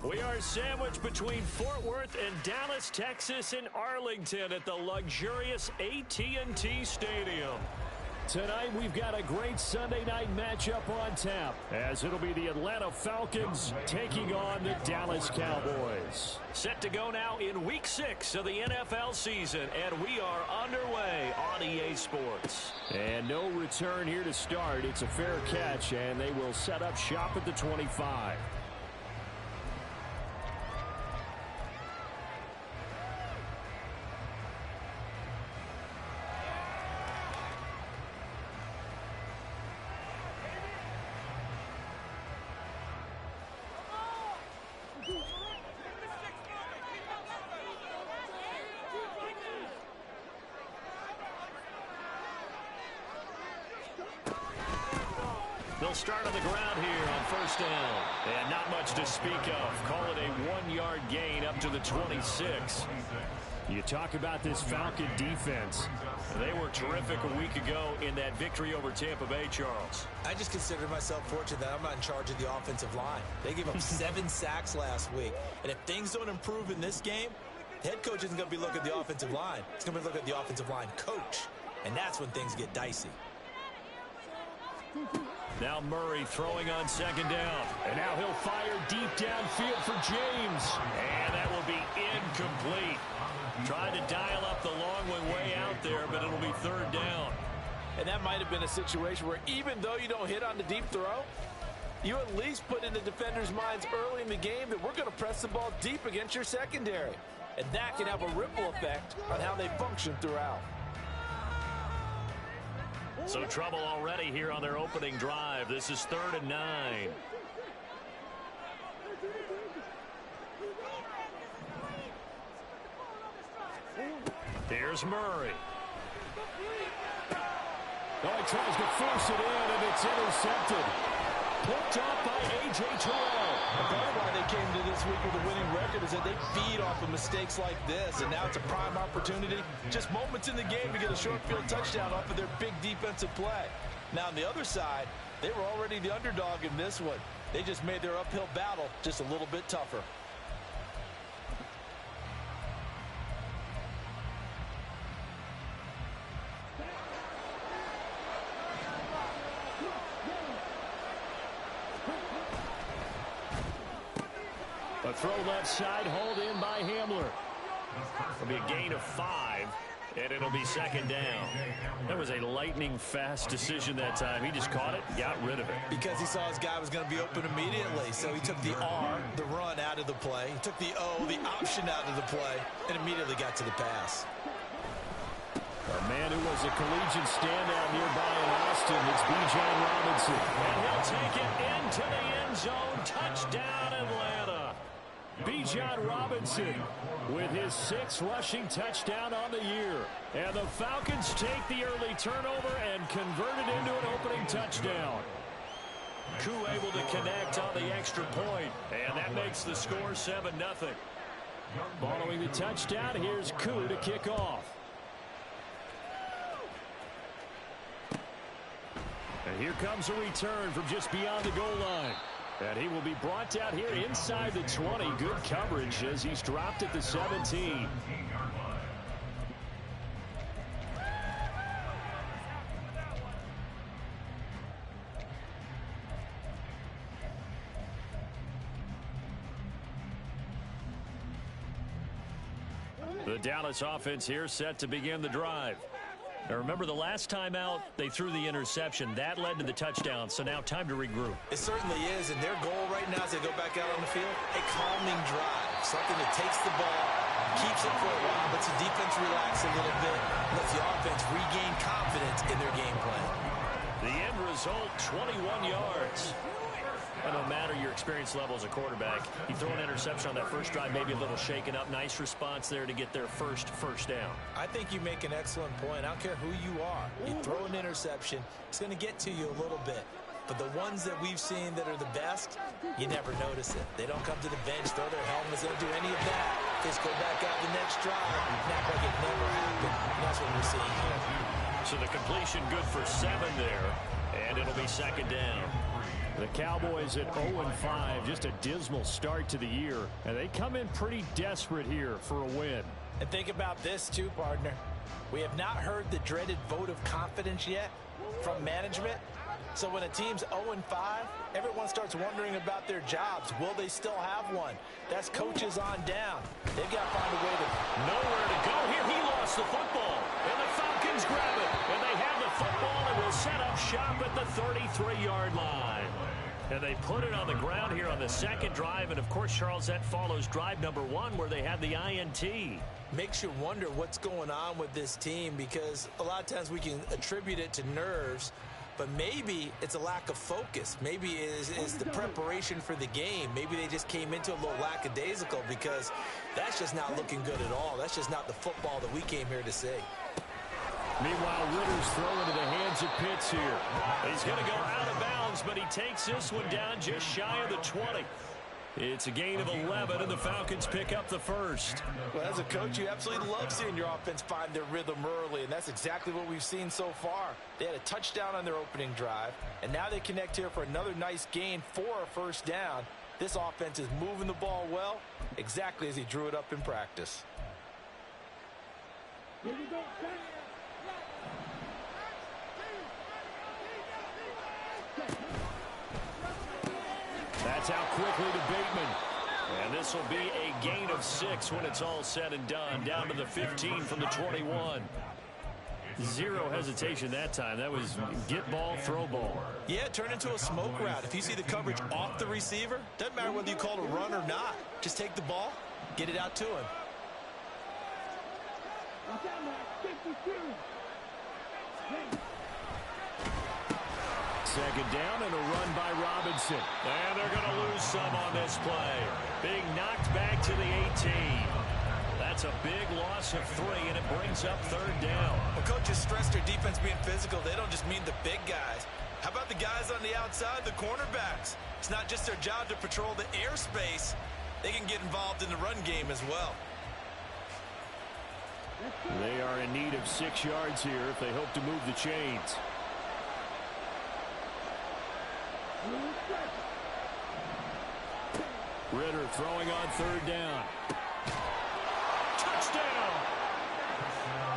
We are sandwiched between Fort Worth and Dallas, Texas, and Arlington at the luxurious AT&T Stadium. Tonight, we've got a great Sunday night matchup on tap, as it'll be the Atlanta Falcons taking on the Dallas Cowboys. Set to go now in Week 6 of the NFL season, and we are underway on EA Sports. And no return here to start. It's a fair catch, and they will set up shop at the 25. They'll start on the ground here on first down. And not much to speak of. Call it a 1-yard gain up to the 26. You talk about this Falcon defense. They were terrific a week ago in that victory over Tampa Bay, Charles. I just consider myself fortunate that I'm not in charge of the offensive line. They gave up 7 sacks last week. And if things don't improve in this game, the head coach isn't going to be looking at the offensive line. He's going to be looking at the offensive line coach. And that's when things get dicey. Now Murray throwing on second down. And now he'll fire deep downfield for James. And that will be incomplete. Tried to dial up the long way out there, but it'll be third down. And that might have been a situation where even though you don't hit on the deep throw, you at least put in the defenders' minds early in the game that we're going to press the ball deep against your secondary. And that can have a ripple effect on how they function throughout. So trouble already here on their opening drive. This is 3rd and 9. Here's Murray. Oh, he tries to force it in, and it's intercepted. Picked off by A.J. Terrell. Part of why they came to this week with a winning record is that they feed off of mistakes like this, and now it's a prime opportunity. Just moments in the game to get a short field touchdown off of their big defensive play. Now, on the other side, they were already the underdog in this one. They just made their uphill battle just a little bit tougher. A throw left side, hauled in by Hamler. It'll be a gain of 5, and it'll be second down. That was a lightning-fast decision that time. He just caught it, got rid of it. Because he saw his guy was going to be open immediately. So he took the R, the run, out of the play. He took the O, the option, out of the play, and immediately got to the pass. A man who was a collegiate standout nearby in Austin, it's Bijan Robinson. And he'll take it into the end zone. Touchdown, Atlanta. Bijan Robinson with his 6th rushing touchdown on the year. And the Falcons take the early turnover and convert it into an opening touchdown. Koo able to connect on the extra point, and that makes the score 7-0. Following the touchdown, here's Koo to kick off. And here comes a return from just beyond the goal line. And he will be brought out here inside the 20. Good coverage as he's dropped at the 17. The Dallas offense here set to begin the drive. Now remember, the last time out, they threw the interception. That led to the touchdown, so now time to regroup. It certainly is, and their goal right now as they go back out on the field, a calming drive. Something that takes the ball, keeps it for a while, lets the defense relax a little bit, lets the offense regain confidence in their game plan. The end result, 21 yards. And no matter your experience level as a quarterback, you throw an interception on that first drive, maybe a little shaken up. Nice response there to get their first down. I think you make an excellent point. I don't care who you are. You throw an interception, it's going to get to you a little bit. But the ones that we've seen that are the best, you never notice it. They don't come to the bench, throw their helmets, they don't do any of that. Just go back out the next drive and act like it never happened. And that's what we're seeing here. So the completion good for 7 there, and it'll be second down. The Cowboys at 0-5, just a dismal start to the year, and they come in pretty desperate here for a win. And think about this too, partner. We have not heard the dreaded vote of confidence yet from management. So when a team's 0-5, everyone starts wondering about their jobs. Will they still have one? That's coaches on down. They've got to find a way to... Nowhere to go here. He lost the football. And the Falcons grab it. And they have the football and will set up shop at the 33-yard line. And they put it on the ground here on the second drive. And, of course, Charles, that follows drive number 1 where they had the INT. Makes you wonder what's going on with this team, because a lot of times we can attribute it to nerves, but maybe it's a lack of focus. Maybe it's the preparation for the game. Maybe they just came into a little lackadaisical, because that's just not looking good at all. That's just not the football that we came here to see. Meanwhile, Ritter's throw into the hands of Pitts here. He's going to go out of bounds, but he takes this one down just shy of the 20. It's a gain of 11, and the Falcons pick up the first. Well, as a coach, you absolutely love seeing your offense find their rhythm early, and that's exactly what we've seen so far. They had a touchdown on their opening drive, and now they connect here for another nice gain for a first down. This offense is moving the ball well, exactly as he drew it up in practice. That's out quickly to Bateman. And this will be a gain of 6 when it's all said and done. Down to the 15 from the 21. Zero hesitation that time. That was get ball, throw ball. Yeah, turn into a smoke route. If you see the coverage off the receiver, doesn't matter whether you call it a run or not. Just take the ball, get it out to him. Second down and a run by Robinson. And they're going to lose some on this play. Being knocked back to the 18. That's a big loss of 3, and it brings up third down. Well, coaches stress their defense being physical. They don't just mean the big guys. How about the guys on the outside, the cornerbacks? It's not just their job to patrol the airspace. They can get involved in the run game as well. They are in need of 6 yards here if they hope to move the chains. Ritter throwing on third down. Touchdown!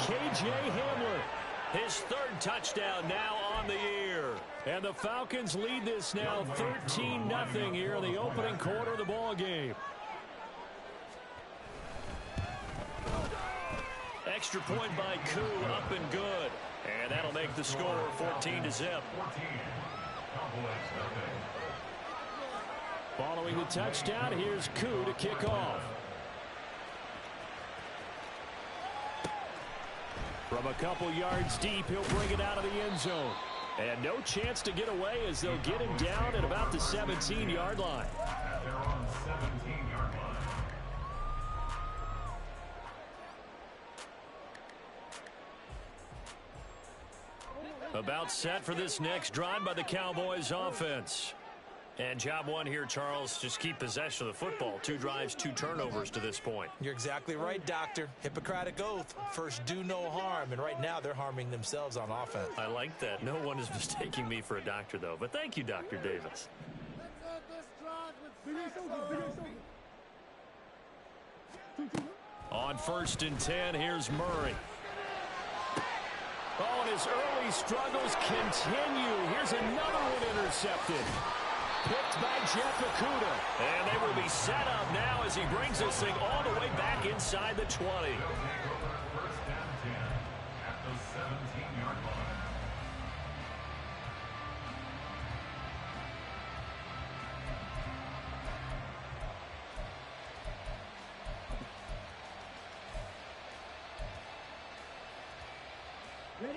K.J. Hamler, his 3rd touchdown now on the year. And the Falcons lead this now 13-0 here in the opening quarter of the ball game. Extra point by Koo, up and good. And that'll make the score 14-0. Following the touchdown, here's Koo to kick off. From a couple yards deep, he'll bring it out of the end zone. And no chance to get away as they'll get him down at about the 17-yard line. About set for this next drive by the Cowboys offense. And job 1 here, Charles, just keep possession of the football. 2 drives, 2 turnovers to this point. You're exactly right, Doctor. Hippocratic oath. First, do no harm. And right now, they're harming themselves on offense. I like that. No one is mistaking me for a doctor, though. But thank you, Dr. Davis. On 1st and 10, here's Murray. Oh, and his early struggles continue. Here's another one intercepted. Picked by Jeff Okudah. And they will be set up now as he brings this thing all the way back inside the 20.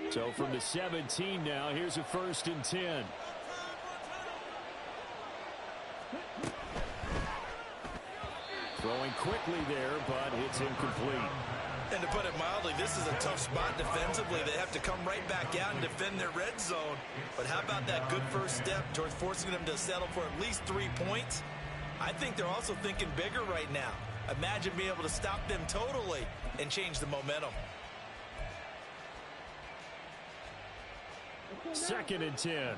So from the 17 now, here's a 1st and 10. Throwing quickly there, but it's incomplete. And to put it mildly, this is a tough spot defensively. They have to come right back out and defend their red zone. But how about that good first step towards forcing them to settle for at least 3 points? I think they're also thinking bigger right now. Imagine being able to stop them totally and change the momentum. 2nd and 10.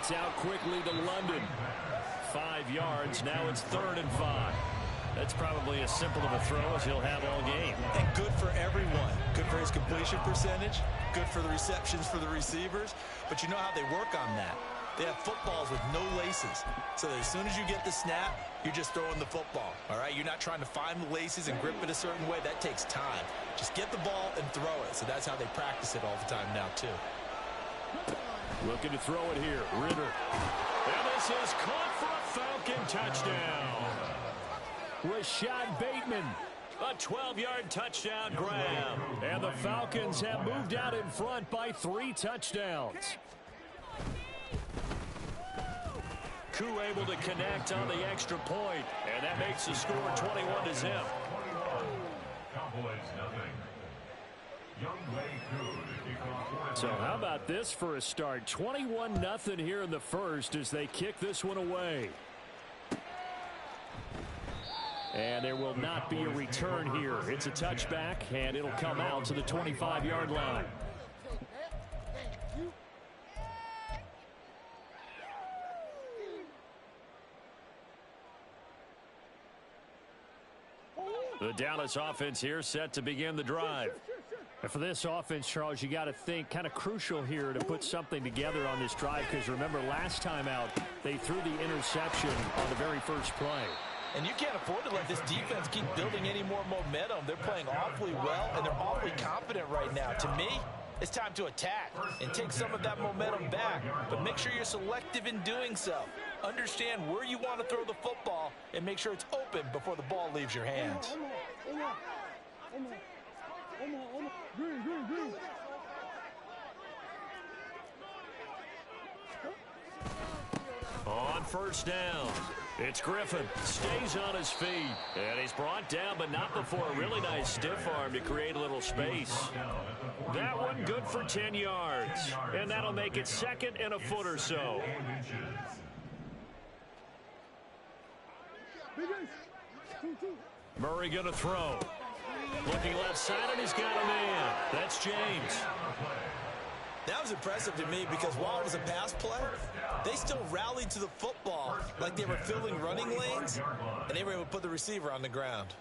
It's out quickly to London. 5 yards. Now it's 3rd and 5. That's probably as simple of a throw as he'll have all game. And good for everyone. Good for his completion percentage. Good for the receptions for the receivers. But you know how they work on that. They have footballs with no laces. So that as soon as you get the snap, you're just throwing the football. All right? You're not trying to find the laces and grip it a certain way. That takes time. Just get the ball and throw it. So that's how they practice it all the time now, too. Looking to throw it here. Ritter. And this is caught for a Falcon touchdown. Rashad Bateman. A 12-yard touchdown grab. And the Falcons have moved out in front by 3 touchdowns. Koo able to connect on the extra point, and that makes the score 21-0. So how about this for a start? 21-0 here in the first as they kick this one away. And there will not be a return here. It's a touchback, and it'll come out to the 25-yard line. The Dallas offense here set to begin the drive. And for this offense, Charles, you got to think kind of crucial here to put something together on this drive, because remember last time out they threw the interception on the very first play. And you can't afford to let this defense keep building any more momentum. They're playing awfully well, and they're awfully confident right now. To me, it's time to attack and take some of that momentum back. But make sure you're selective in doing so. Understand where you want to throw the football and make sure it's open before the ball leaves your hands. On first down, it's Griffin. Stays on his feet. And he's brought down, but not before a really nice stiff arm to create a little space. That one good for 10 yards. And that'll make it 2nd and a foot or so. Murray going to throw. Looking left side, and he's got a man. That's James. That was impressive to me because while it was a pass play, they still rallied to the football like they were filling running lanes, and they were able to put the receiver on the ground.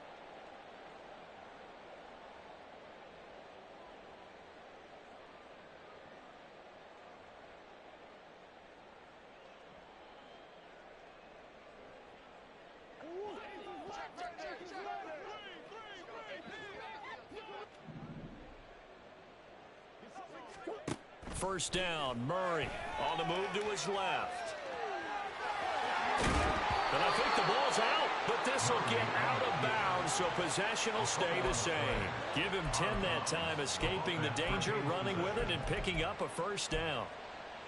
First down, Murray on the move to his left. And I think the ball's out, but this will get out of bounds, so possession will stay the same. Give him 10 that time, escaping the danger, running with it, and picking up a first down.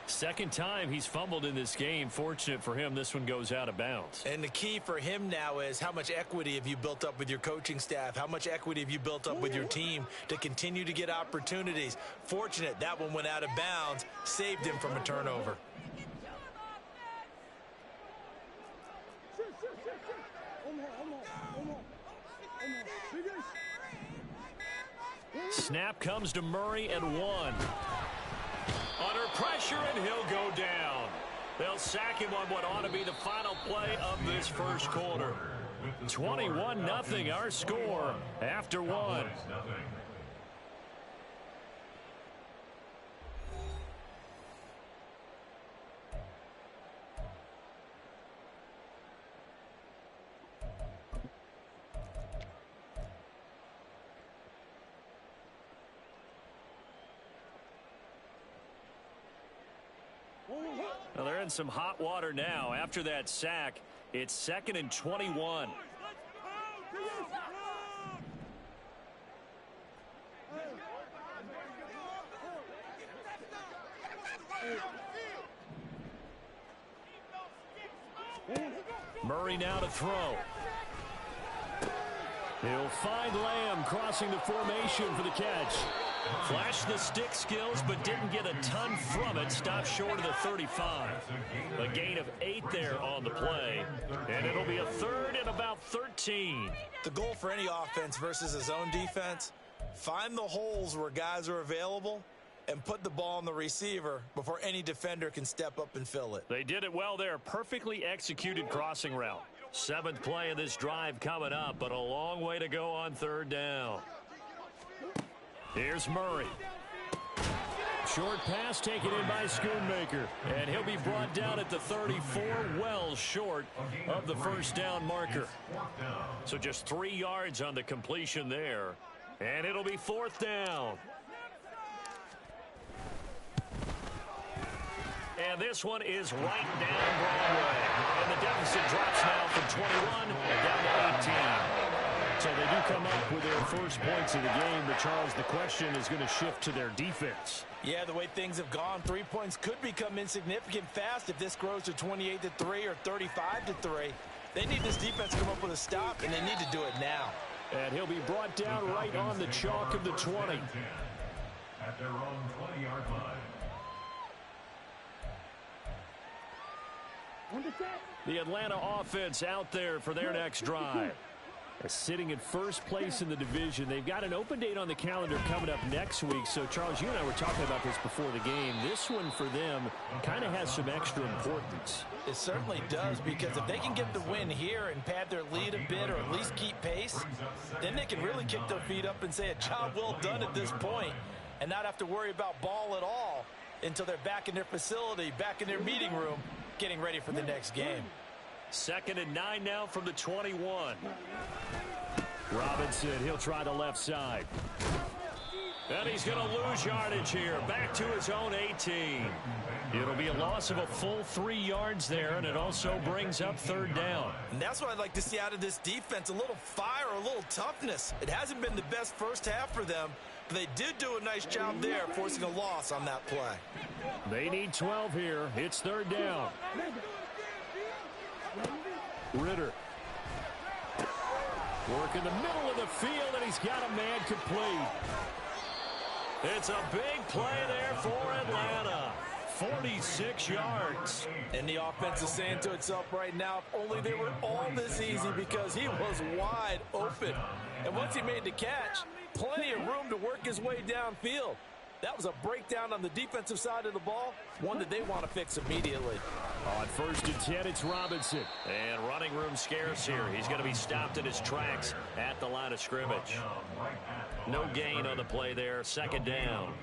Second time he's fumbled in this game. Fortunate for him, this one goes out of bounds. And the key for him now is how much equity have you built up with your coaching staff? How much equity have you built up with your team to continue to get opportunities? Fortunate that one went out of bounds, saved him from a turnover. Snap comes to Murray at 1. Under pressure, and he'll go down. They'll sack him on what ought to be the final play of this first quarter. 21-0 our score after 1. Well, they're in some hot water now. After that sack, it's 2nd and 21. Murray now to throw. He'll find Lamb crossing the formation for the catch. Flashed the stick skills, but didn't get a ton from it. Stopped short of the 35. A gain of 8 there on the play. And it'll be a 3rd and about 13. The goal for any offense versus a zone defense, find the holes where guys are available and put the ball on the receiver before any defender can step up and fill it. They did it well there. Perfectly executed crossing route. 7th play of this drive coming up, but a long way to go on 3rd down. Here's Murray. Short pass taken in by Schoonmaker, and he'll be brought down at the 34, well short of the 1st down marker. So just 3 yards on the completion there, and it'll be 4th down. And this one is right down Broadway, and the deficit drops now from 21 down to 18. So they do come up with their first points of the game, but Charles, the question is going to shift to their defense. Yeah, the way things have gone, 3 points could become insignificant fast if this grows to 28-3 or 35-3. They need this defense to come up with a stop, and they need to do it now. And he'll be brought down right on the chalk of the 20. At their own 20-yard line. The Atlanta offense out there for their next drive. Sitting in first place in the division. They've got an open date on the calendar coming up next week. So, Charles, you and I were talking about this before the game. This one for them kind of has some extra importance. It certainly does, because if they can get the win here and pad their lead a bit or at least keep pace, then they can really kick their feet up and say a job well done at this point and not have to worry about ball at all until they're back in their facility, back in their meeting room, getting ready for the next game. 2nd and 9 now from the 21. Robinson, he'll try the left side. And he's going to lose yardage here. Back to his own 18. It'll be a loss of a full 3 yards there, and it also brings up 3rd down. And that's what I'd like to see out of this defense, a little fire, a little toughness. It hasn't been the best first half for them, but they did do a nice job there, forcing a loss on that play. They need 12 here. It's 3rd down. Ritter. Work in the middle of the field, and he's got a man complete. It's a big play there for Atlanta. 46 yards. And the offense is saying to itself right now, if only they were all this easy, because he was wide open. And once he made the catch, plenty of room to work his way downfield. That was a breakdown on the defensive side of the ball, one that they want to fix immediately. On 1st and 10, it's Robinson. And running room scarce here. He's going to be stopped in his tracks at the line of scrimmage. No gain on the play there. 2nd down.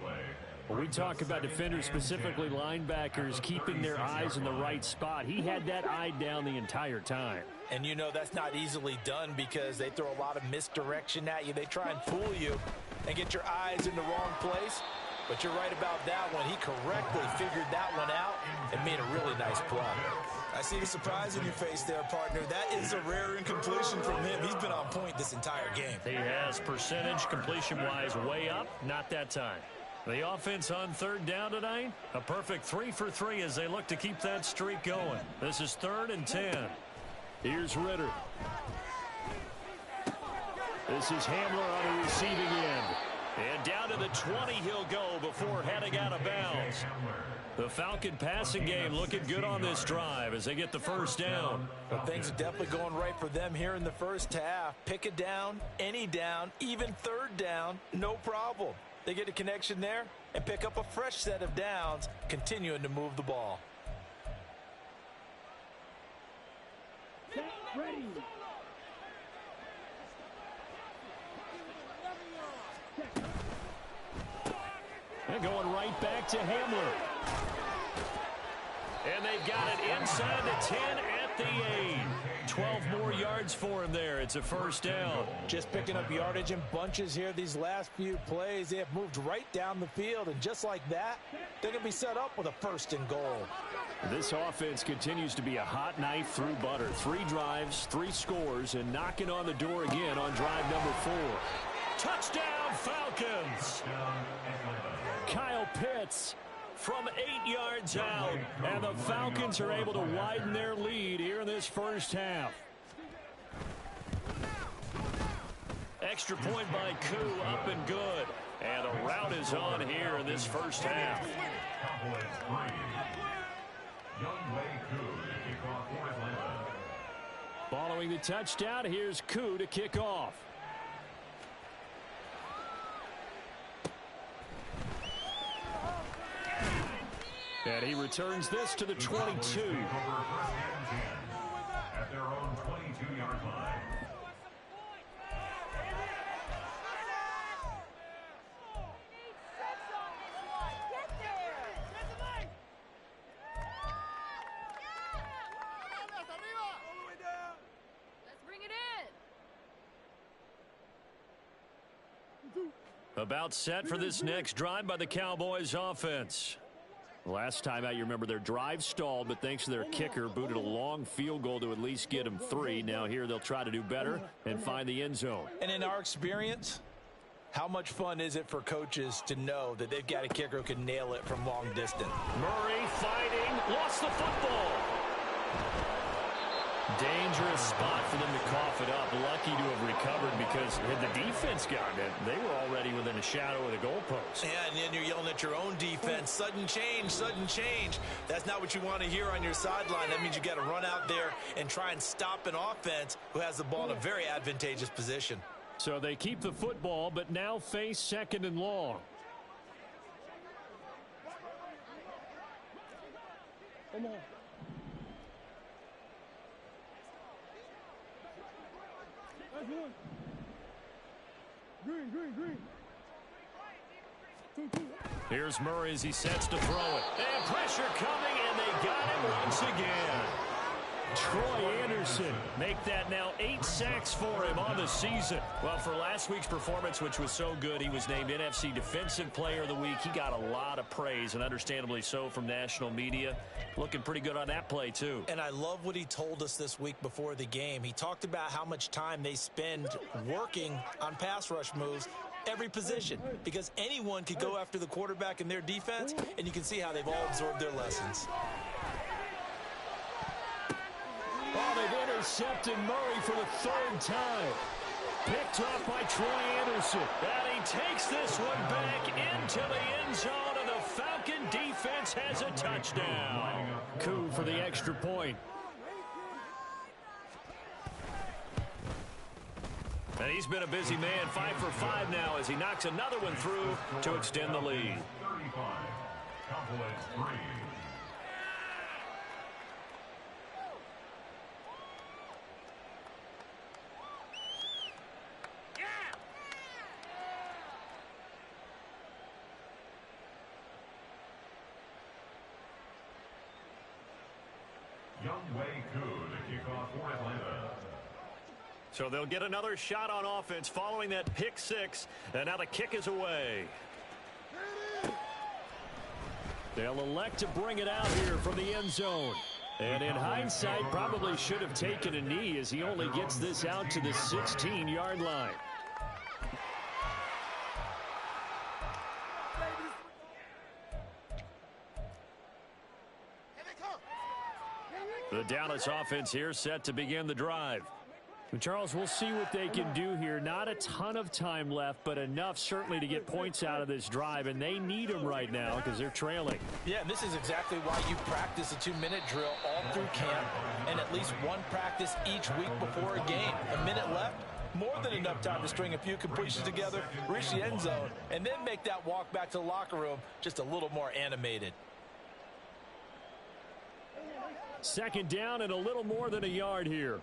When we talk about defenders, specifically linebackers, keeping their eyes in the right spot, he had that eye down the entire time. And you know that's not easily done, because they throw a lot of misdirection at you. They try and fool you and get your eyes in the wrong place. But you're right about that one. He correctly figured that one out and made a really nice play. I see the surprise in your face there, partner. That is a rare incompletion from him. He's been on point this entire game. He has percentage completion-wise way up. Not that time. The offense on 3rd down tonight, a perfect 3 for 3 as they look to keep that streak going. This is 3rd and 10. Here's Ritter. This is Hamler on the receiving end. And down to the 20 he'll go before heading out of bounds. The Falcon passing game looking good on this drive as they get the 1st down. But things are definitely going right for them here in the first half. Pick a down, any down, even 3rd down, no problem. They get a connection there and pick up a fresh set of downs, continuing to move the ball. Ready. They're going right back to Hamler. And they've got it inside the 10 at the 8. 12 more yards for him there. It's a 1st down. Just picking up yardage in bunches here these last few plays. They have moved right down the field, and just like that, they're going to be set up with a 1st and goal. This offense continues to be a hot knife through butter. 3 drives, 3 scores, and knocking on the door again on drive number 4. Touchdown, Falcons! Kyle Pitts from 8 yards out, and the Falcons are able to widen their lead here in this first half. Extra point by Koo, up and good. And the route is on here in this first half. Following the touchdown, here's Koo to kick off. And he returns this to the 22. At their own 22-yard line. About set for this next drive by the Cowboys offense. Last time out, you remember their drive stalled, but thanks to their kicker, booted a long field goal to at least get them 3. Now here they'll try to do better and find the end zone. And in our experience, how much fun is it for coaches to know that they've got a kicker who can nail it from long distance? Murray fighting, lost the football. Dangerous spot for them to cough it up. Lucky to have recovered because had the defense gotten it, they were already within a shadow of the goalpost. Yeah, and then you're yelling at your own defense. Sudden change, sudden change. That's not what you want to hear on your sideline. That means you got to run out there and try and stop an offense who has the ball in a very advantageous position. So they keep the football, but now face 2nd and long. Come on. Green. Here's Murray as he sets to throw it. And pressure coming, and they got him once again. Troy Anderson make that now 8 sacks for him on the season. Well, for last week's performance, which was so good, he was named NFC Defensive Player of the Week. He got a lot of praise, and understandably so, from national media. Looking pretty good on that play, too. And I love what he told us this week before the game. He talked about how much time they spend working on pass rush moves, every position, because anyone could go after the quarterback in their defense, and you can see how they've all absorbed their lessons. Oh, they've intercepted Murray for the 3rd time. Picked off by Troy Anderson. And he takes this one back into the end zone, and the Falcon defense has a touchdown. Coup for the extra point. And he's been a busy man, 5 for 5 now as he knocks another one through to extend the lead. 35. Cowboys 3. So they'll get another shot on offense following that pick 6, and now the kick is away. They'll elect to bring it out here from the end zone. And in hindsight, probably should have taken a knee as he only gets this out to the 16-yard line. The Dallas offense here set to begin the drive. Charles, we'll see what they can do here. Not a ton of time left, but enough certainly to get points out of this drive, and they need them right now because they're trailing. Yeah, and this is exactly why you practice a 2-minute drill all through camp and at least one practice each week before a game. A minute left, more than enough time to string a few completions together, reach the end zone, and then make that walk back to the locker room just a little more animated. 2nd down and a little more than a yard here.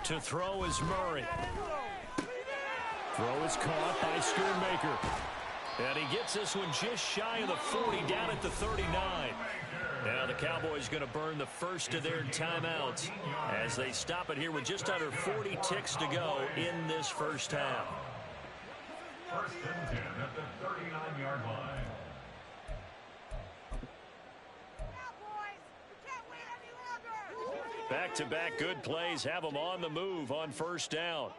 To throw is Murray. Throw is caught by Schoonmaker. And he gets this one just shy of the 40, down at the 39. Now the Cowboys going to burn the first of their timeouts as they stop it here with just under 40 ticks to go in this first half. 1st and 10 at the 39-yard line. Back-to-back good plays have them on the move on 1st down.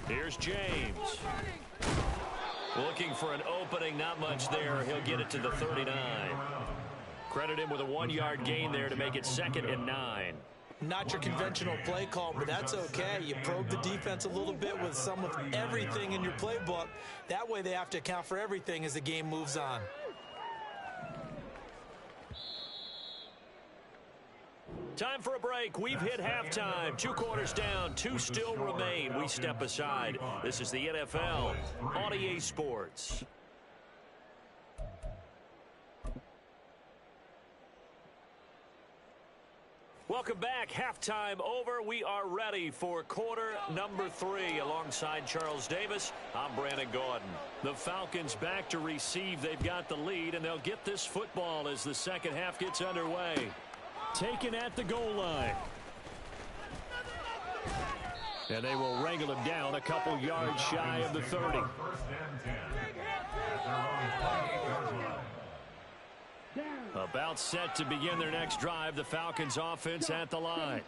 Here's James. Looking for an opening, not much there. He'll get it to the 39. Credit him with a 1-yard gain there to make it 2nd and 9. Not your conventional play call, but that's okay. You probe the defense a little bit with some of everything in your playbook. That way they have to account for everything as the game moves on. Time for a break. We've hit halftime. 2 quarters down. 2 still remain. We step aside. This is the NFL on EA Sports. Welcome back. Halftime over. We are ready for quarter number 3. Alongside Charles Davis, I'm Brandon Gordon. The Falcons back to receive. They've got the lead, and they'll get this football as the second half gets underway. Taken at the goal line. And they will wrangle him down a couple yards shy of the 30. About set to begin their next drive. The Falcons offense at the line.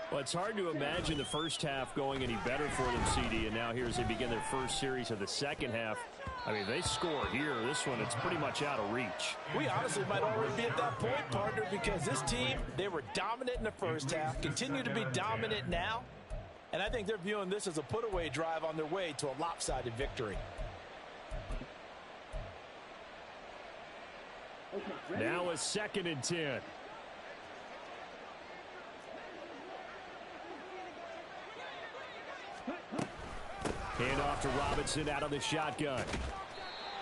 Well, it's hard to imagine the first half going any better for them, CD. And now here as they begin their first series of the second half. I mean, they score here. This one, it's pretty much out of reach. We honestly might already be at that point, partner, because this team, they were dominant in the first half, continue to be dominant now. And I think they're viewing this as a put-away drive on their way to a lopsided victory. Now a 2nd and 10. Hand off to Robinson out of the shotgun.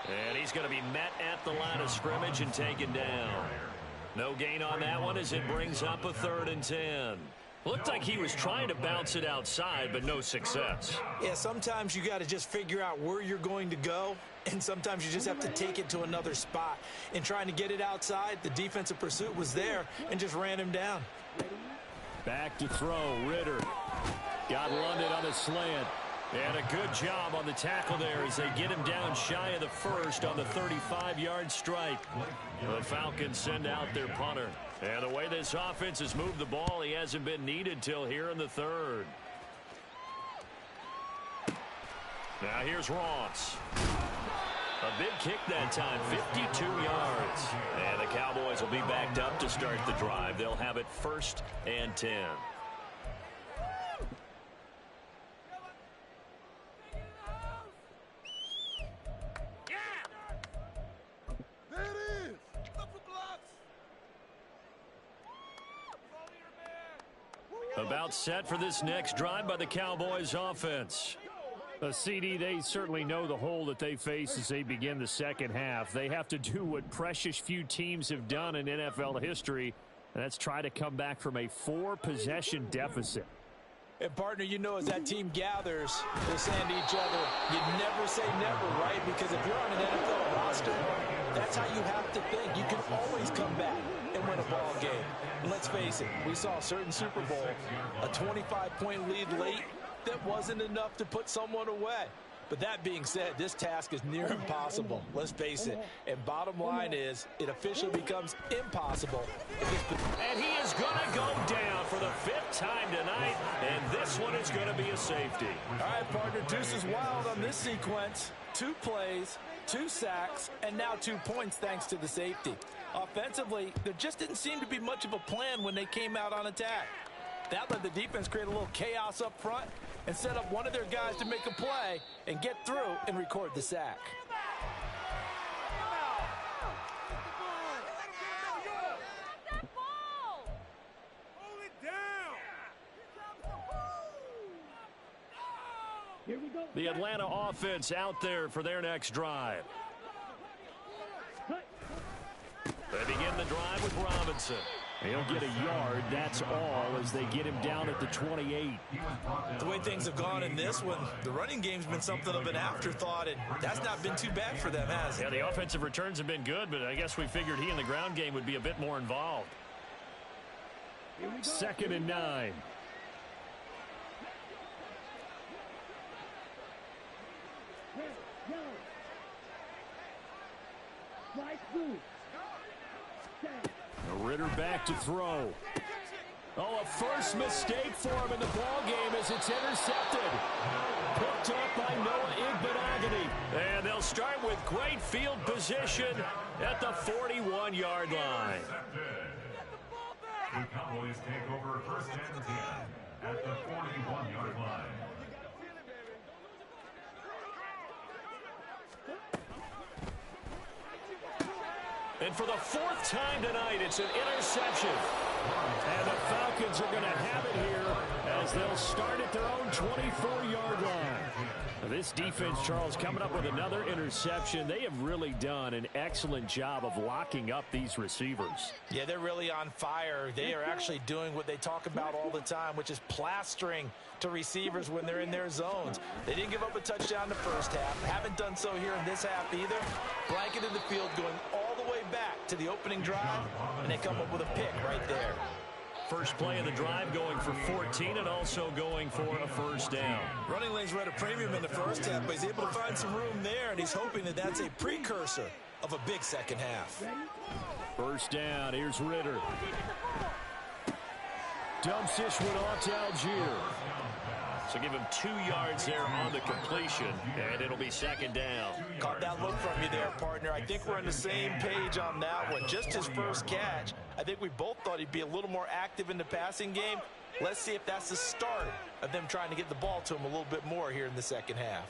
And he's going to be met at the line of scrimmage and taken down. No gain on that one as it brings up a 3rd and 10. Looked like he was trying to bounce it outside, but no success. Yeah, sometimes you got to just figure out where you're going to go, and sometimes you just have to take it to another spot. In trying to get it outside, the defensive pursuit was there and just ran him down. Back to throw, Ritter. Got London on a slant. And a good job on the tackle there as they get him down shy of the first on the 35-yard strike. The Falcons send out their punter. And the way this offense has moved the ball, he hasn't been needed till here in the 3rd. Now here's Ross. A big kick that time, 52 yards. And the Cowboys will be backed up to start the drive. They'll have it 1st and 10. About set for this next drive by the Cowboys offense. CD, they certainly know the hole that they face as they begin the second half. They have to do what precious few teams have done in NFL history, and that's try to come back from a 4-possession deficit. And, partner, you know, as that team gathers, they're saying to each other, you never say never, right? Because if you're on an NFL roster, that's how you have to think. You can always come back and win a ball game. And let's face it, we saw a certain Super Bowl, a 25-point lead late that wasn't enough to put someone away. But that being said, this task is near impossible. Let's face it. And bottom line is, it officially becomes impossible. And he is going to go down for the 5th time tonight. And this one is going to be a safety. All right, partner, deuce is wild on this sequence. 2 plays, 2 sacks, and now 2 points thanks to the safety. Offensively, there just didn't seem to be much of a plan when they came out on attack. That let the defense create a little chaos up front and set up one of their guys to make a play and get through and record the sack. The Atlanta offense out there for their next drive. They begin the drive with Robinson. He'll get a yard, that's all, as they get him down at the 28. The way things have gone in this one, the running game's been something of an afterthought, and that's not been too bad for them, has it? Yeah, the offensive returns have been good, but I guess we figured he in the ground game would be a bit more involved. 2nd and 9. Ritter back to throw. Oh, a first mistake for him in the ball game as it's intercepted. Picked up by Noah Igbenogany. And they'll start with great field position at the 41-yard line. The Cowboys take over 1st and 10 at the 41-yard line. And for the 4th time tonight, it's an interception. And the Falcons Falcons are going to have it here as they'll start at their own 24-yard line. This defense, Charles, coming up with another interception. They have really done an excellent job of locking up these receivers. Yeah, they're really on fire. They are actually doing what they talk about all the time, which is plastering to receivers when they're in their zones. They didn't give up a touchdown in the first half. Haven't done so here in this half either. Blanketed the field going all the way back to the opening drive, and they come up with a pick right there. First play of the drive going for 14 and also going for a first down. Running lanes were at a premium in the first half, but he's able to find some room there, and he's hoping that that's a precursor of a big second half. First down, here's Ritter. Dumps this one off to Algier. So give him 2 yards there on the completion, and it'll be second down. Caught that look from you there, partner. I think we're on the same page on that one. Just his first catch. I think we both thought he'd be a little more active in the passing game. Let's see if that's the start of them trying to get the ball to him a little bit more here in the second half.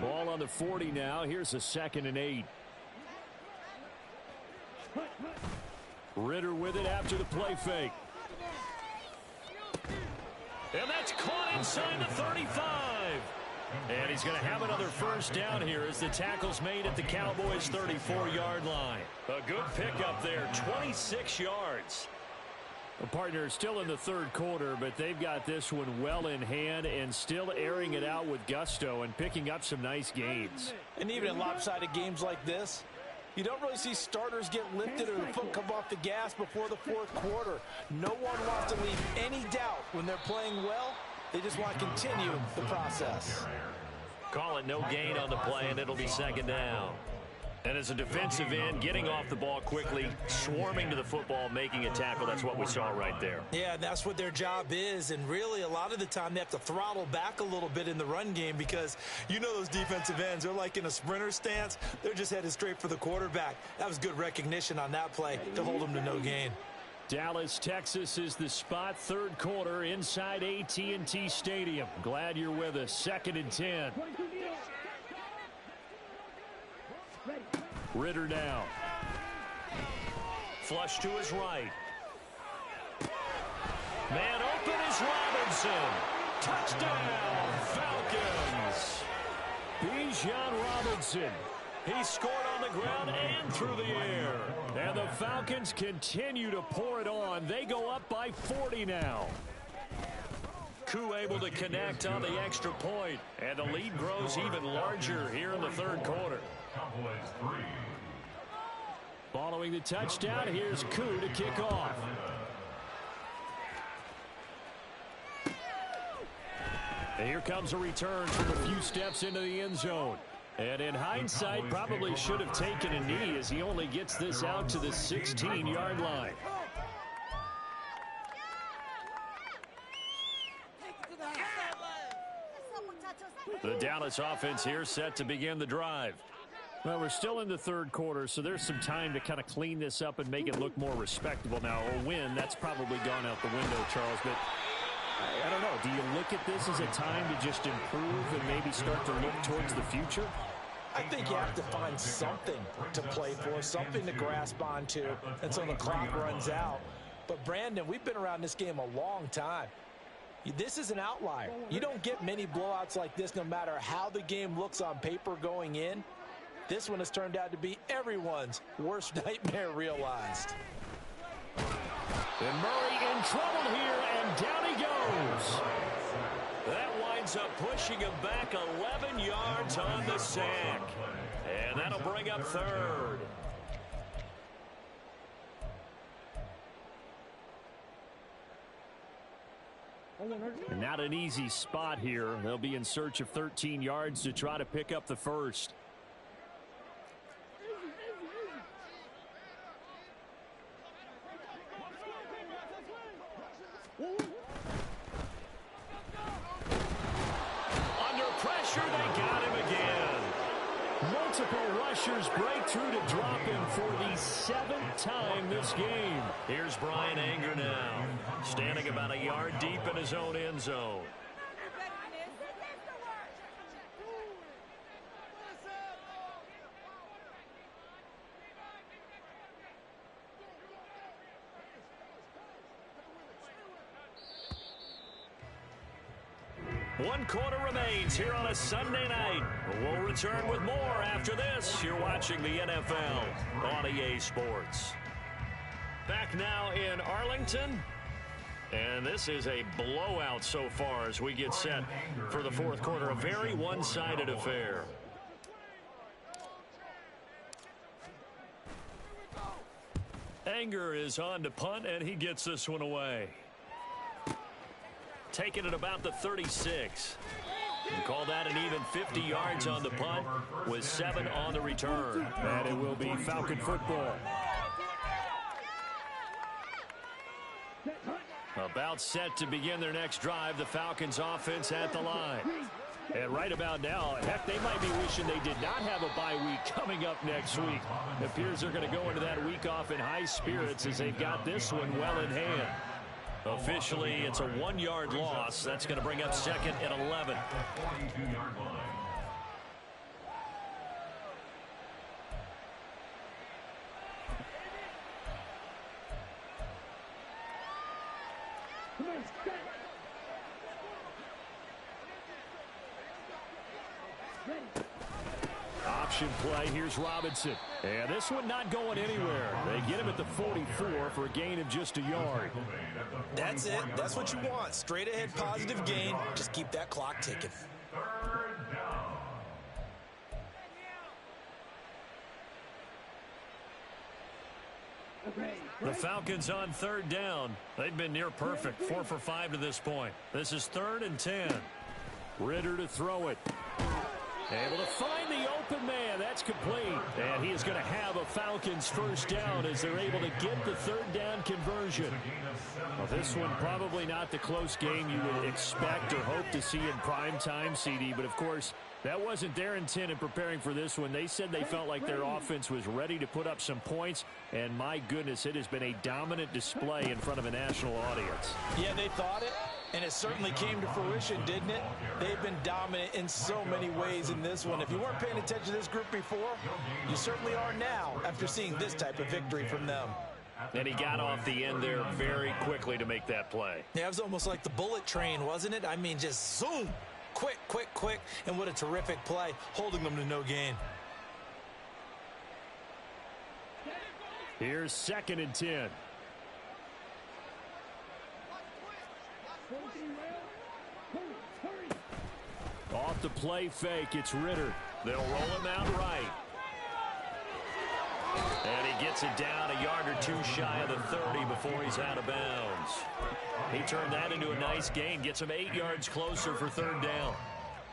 Ball on the 40 now. Here's a 2nd and 8. Ritter with it after the play fake. And that's caught inside the 35. And he's going to have another first down here as the tackle's made at the Cowboys' 34-yard line. A good pickup there, 26 yards. The partner is still in the third quarter, but they've got this one well in hand and still airing it out with gusto and picking up some nice gains. And even in lopsided games like this, you don't really see starters get lifted or the foot come off the gas before the fourth quarter. No one wants to leave any doubt when they're playing well. They just want to continue the process. Call it no gain on the play, and it'll be second down. And as a defensive end, getting off the ball quickly, swarming to the football, making a tackle, that's what we saw right there. Yeah, that's what their job is, and really a lot of the time they have to throttle back a little bit in the run game because you know those defensive ends, they're like in a sprinter stance. They're just headed straight for the quarterback. That was good recognition on that play to hold them to no gain. Dallas, Texas is the spot, third quarter inside AT&T Stadium. Glad you're with us. 2nd and 10. Ritter now. Flush to his right. Man open is Robinson. Touchdown, Falcons. Bijan Robinson. He scored on the ground and through the air. And the Falcons continue to pour it on. They go up by 40 now. Koo able to connect on the extra point. And the lead grows even larger here in the third quarter. Cowboys 3. Following the touchdown, here's Koo to kick off. And here comes a return from a few steps into the end zone. And in hindsight, probably should have taken a knee as he only gets this out to the 16-yard line. The Dallas offense here set to begin the drive. Well, we're still in the third quarter, so there's some time to kind of clean this up and make it look more respectable. Now, a win, that's probably gone out the window, Charles, but I don't know. Do you look at this as a time to just improve and maybe start to look towards the future? I think you have to find something to play for, something to grasp onto until the clock runs out. But, Brandon, we've been around this game a long time. This is an outlier. You don't get many blowouts like this no matter how the game looks on paper going in. This one has turned out to be everyone's worst nightmare realized. And Murray in trouble here, and down he goes. That winds up pushing him back 11 yards on the sack. And that'll bring up third. Not an easy spot here. They'll be in search of 13 yards to try to pick up the first. Under pressure, they got him again. Multiple rushers break through to drop him for the 7th time this game. Here's Brian Anger now, standing about a yard deep in his own end zone. One quarter remains here on a Sunday night. We'll return with more after this. You're watching the NFL on EA Sports. Back now in Arlington. And this is a blowout so far as we get set for the fourth quarter. A very one-sided affair. Anger is on to punt, and he gets this one away. Taking it about the 36. And call that an even 50 yards on the punt with 7 on the return. And it will be Falcon football. About set to begin their next drive, the Falcons offense at the line. And right about now, heck, they might be wishing they did not have a bye week coming up next week. It appears they're going to go into that week off in high spirits as they've got this one well in hand. Officially, it's a 1-yard loss. That's going to bring up second and 11. Option play. Here's Robinson. And this one not going anywhere. They get him at the 44 for a gain of just a yard. That's it. That's what you want. Straight ahead positive gain. Just keep that clock ticking. The Falcons on third down. They've been near perfect. 4 for 5 to this point. This is 3rd and 10. Ritter to throw it. Able to find the open man. That's complete. And he is going to have a Falcons first down as they're able to get the third down conversion. Well, this one probably not the close game you would expect or hope to see in prime time, CD. But, of course, that wasn't their intent in preparing for this one. They said they felt like their offense was ready to put up some points. And, my goodness, it has been a dominant display in front of a national audience. Yeah, they thought it. And it certainly came to fruition, didn't it? They've been dominant in so many ways in this one. If you weren't paying attention to this group before, you certainly are now after seeing this type of victory from them. And he got off the end there very quickly to make that play. Yeah, it was almost like the bullet train, wasn't it? I mean, just zoom. Quick, quick, quick. And what a terrific play, holding them to no gain. Here's 2nd and 10. Off the play fake, it's Ritter. They'll roll him out right. And he gets it down a yard or two shy of the 30 before he's out of bounds. He turned that into a nice gain, gets him 8 yards closer for 3rd down.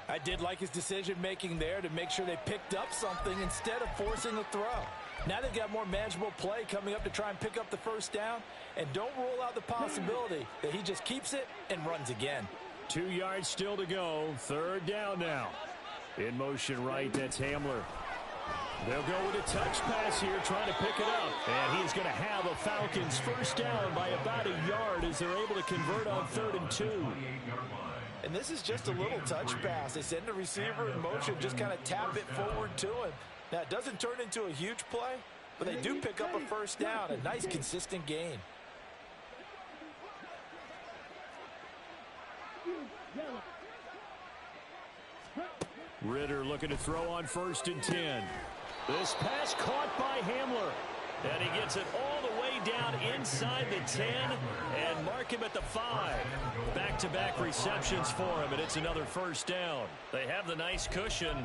I did like his decision-making there to make sure they picked up something instead of forcing a throw. Now they've got more manageable play coming up to try and pick up the first down. And don't rule out the possibility that he just keeps it and runs again. 2 yards still to go. 3rd down now. In motion right, that's Hamler. They'll go with a touch pass here, trying to pick it up. And he's going to have a Falcons first down by about a yard as they're able to convert on 3rd and 2. And this is just a little touch pass. They send the receiver in motion, just kind of tap it forward to him. Now, it doesn't turn into a huge play, but they do pick up a first down, a nice, consistent gain. Ritter looking to throw on 1st and 10. This pass caught by Hamler. And he gets it all the way down inside the 10 and mark him at the 5. Back-to-back receptions for him, and it's another first down. They have the nice cushion.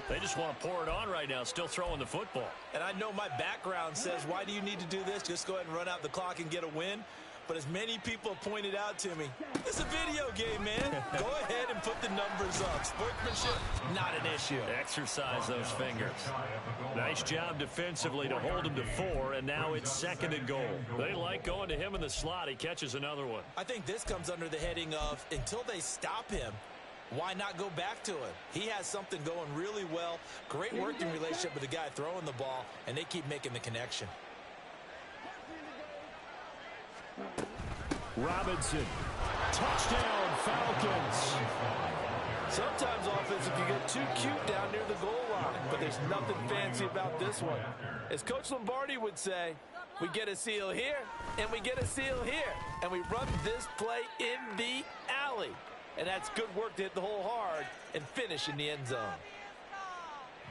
They just want to pour it on right now, still throwing the football. And I know my background says, why do you need to do this? Just go ahead and run out the clock and get a win. But as many people have pointed out to me, it's a video game, man. Go ahead and put the numbers up. Sportsmanship, not an issue. Exercise those fingers. Nice job defensively to hold him to 4, and now it's 2nd and goal. They like going to him in the slot. He catches another one. I think this comes under the heading of, until they stop him, why not go back to him? He has something going really well. Great working relationship with the guy throwing the ball, and they keep making the connection. Robinson. Touchdown, Falcons. Sometimes offense, if you get too cute down near the goal line, but there's nothing fancy about this one. As Coach Lombardi would say, we get a seal here, and we get a seal here, and we run this play in the alley. And that's good work to hit the hole hard and finish in the end zone.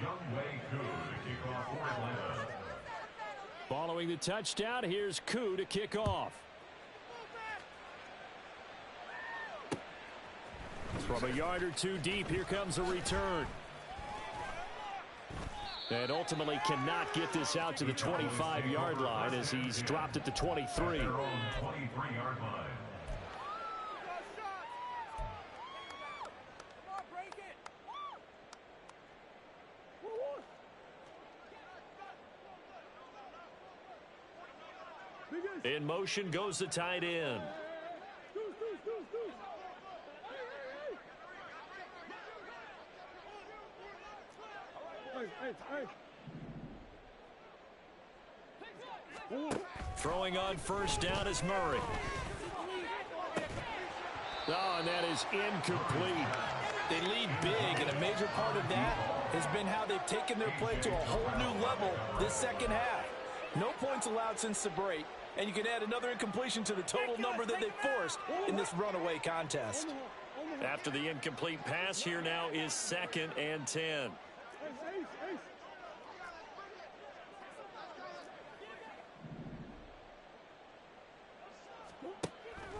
Youngway Koo to kick off for Atlanta. Following the touchdown, here's Koo to kick off. From a yard or two deep, here comes a return. And ultimately cannot get this out to the 25-yard line as he's dropped at the 23. Their own 23-yard line. In motion goes the tight end. Throwing on first down is Murray. Oh, and that is incomplete. They lead big, and a major part of that has been how they've taken their play to a whole new level this second half. No points allowed since the break, and you can add another incompletion to the total number that they forced in this runaway contest. After the incomplete pass, here now is 2nd and 10.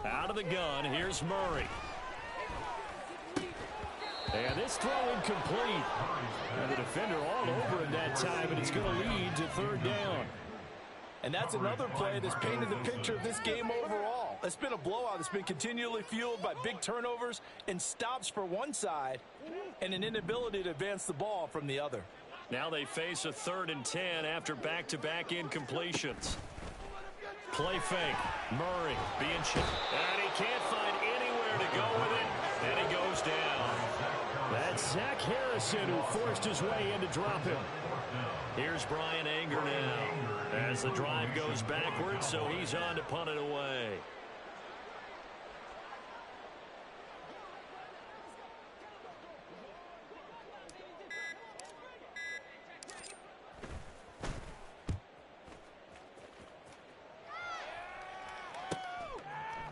Out of the gun, here's Murray. And this throw incomplete. And the defender all over him that time, and it's going to lead to 3rd down. And that's another play that's painted the picture of this game overall. It's been a blowout that's been continually fueled by big turnovers and stops for one side and an inability to advance the ball from the other. Now they face a 3rd and 10 after back-to-back incompletions. Play fake. Murray being chipped. And he can't find anywhere to go with it. And he goes down. That's Zach Harrison who forced his way in to drop him. Here's Brian Anger now as the drive goes backwards, so he's on to punt it away.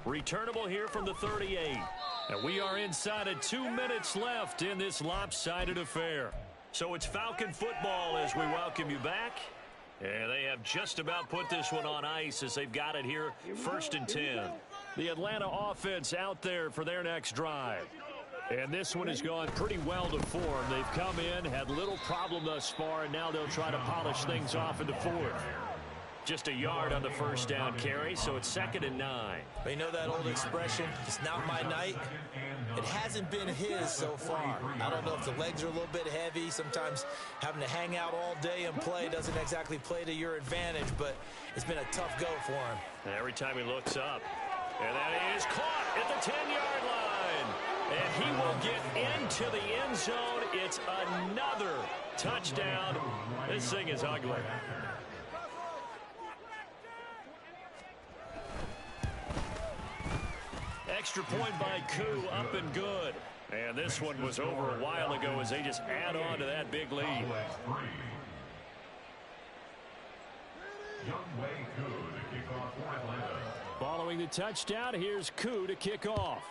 Returnable here from the 38. And we are inside of 2 minutes left in this lopsided affair. So it's Falcon football as we welcome you back. And they have just about put this one on ice as they've got it here, 1st and 10. The Atlanta offense out there for their next drive. And this one has gone pretty well to form. They've come in, had little problem thus far, and now they'll try to polish things off in the 4th. Just a yard on the first down carry, so it's 2nd and 9. But you know that old expression, it's not my night? It hasn't been his so far. I don't know if the legs are a little bit heavy. Sometimes having to hang out all day and play doesn't exactly play to your advantage, but it's been a tough go for him. Every time he looks up, and that is caught at the 10-yard line. And he will get into the end zone. It's another touchdown. This thing is ugly. Extra point by Koo, up and good. And this one was over a while ago as they just add on to that big lead. Youngway Koo to kick off for Atlanta. Following the touchdown, here's Koo to kick off.